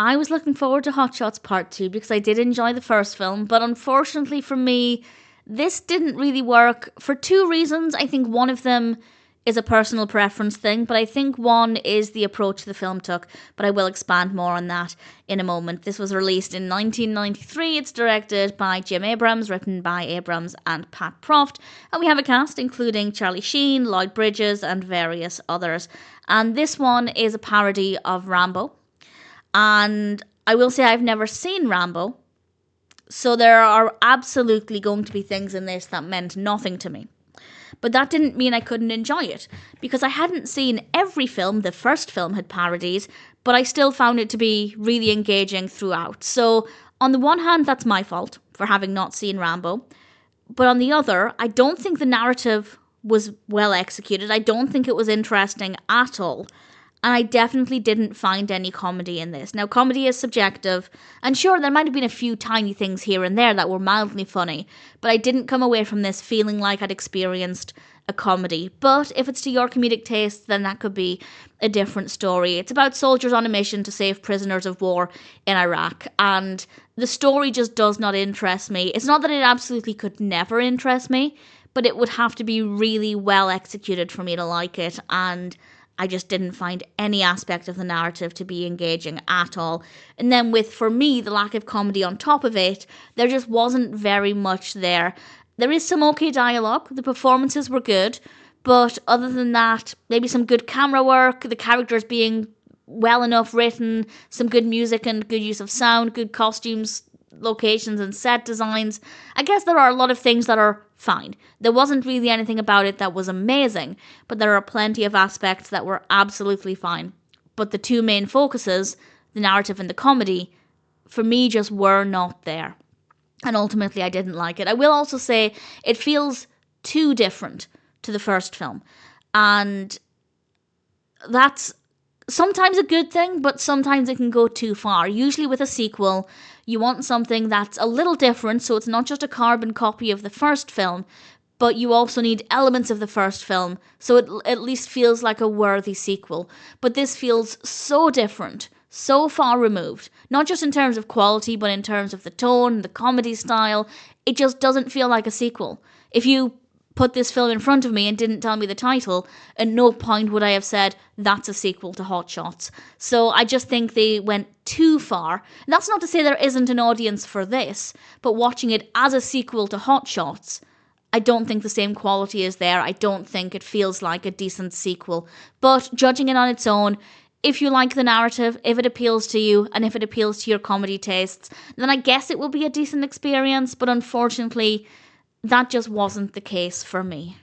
I was looking forward to Hot Shots Part 2 because I did enjoy the first film, but unfortunately for me, this didn't really work for two reasons. I think one of them is a personal preference thing, but I think one is the approach the film took, but I will expand more on that in a moment. This was released in 1993. It's directed by Jim Abrams, written by Abrams and Pat Proft, and we have a cast including Charlie Sheen, Lloyd Bridges, and various others. And this one is a parody of Rambo. And I will say I've never seen Rambo, so there are absolutely going to be things in this that meant nothing to me. But that didn't mean I couldn't enjoy it, because I hadn't seen every film. The first film had parodies, but I still found it to be really engaging throughout. So on the one hand, that's my fault for having not seen Rambo. But on the other, I don't think the narrative was well executed. I don't think it was interesting at all. And I definitely didn't find any comedy in this. Now, comedy is subjective, and sure, there might have been a few tiny things here and there that were mildly funny, but I didn't come away from this feeling like I'd experienced a comedy. But if it's to your comedic taste, then that could be a different story. It's about soldiers on a mission to save prisoners of war in Iraq, and the story just does not interest me. It's not that it absolutely could never interest me, but it would have to be really well executed for me to like it, and I just didn't find any aspect of the narrative to be engaging at all. And then with, for me, the lack of comedy on top of it, there just wasn't very much there. There is some okay dialogue, the performances were good, but other than that, maybe some good camera work, the characters being well enough written, some good music and good use of sound, good costumes, locations and set designs. I guess there are a lot of things that are fine. There wasn't really anything about it that was amazing, but there are plenty of aspects that were absolutely fine. But the two main focuses, the narrative and the comedy, for me just were not there. And ultimately I didn't like it. I will also say it feels too different to the first film. And that's sometimes a good thing, but sometimes it can go too far. Usually with a sequel, you want something that's a little different, so it's not just a carbon copy of the first film, but you also need elements of the first film, so it at least feels like a worthy sequel. But this feels so different, so far removed, not just in terms of quality, but in terms of the tone, the comedy style. It just doesn't feel like a sequel. If you put this film in front of me and didn't tell me the title, at no point would I have said that's a sequel to Hot Shots. So I just think they went too far. And that's not to say there isn't an audience for this, but watching it as a sequel to Hot Shots, I don't think the same quality is there. I don't think it feels like a decent sequel. But judging it on its own, if you like the narrative, if it appeals to you, and if it appeals to your comedy tastes, then I guess it will be a decent experience, but unfortunately, that just wasn't the case for me.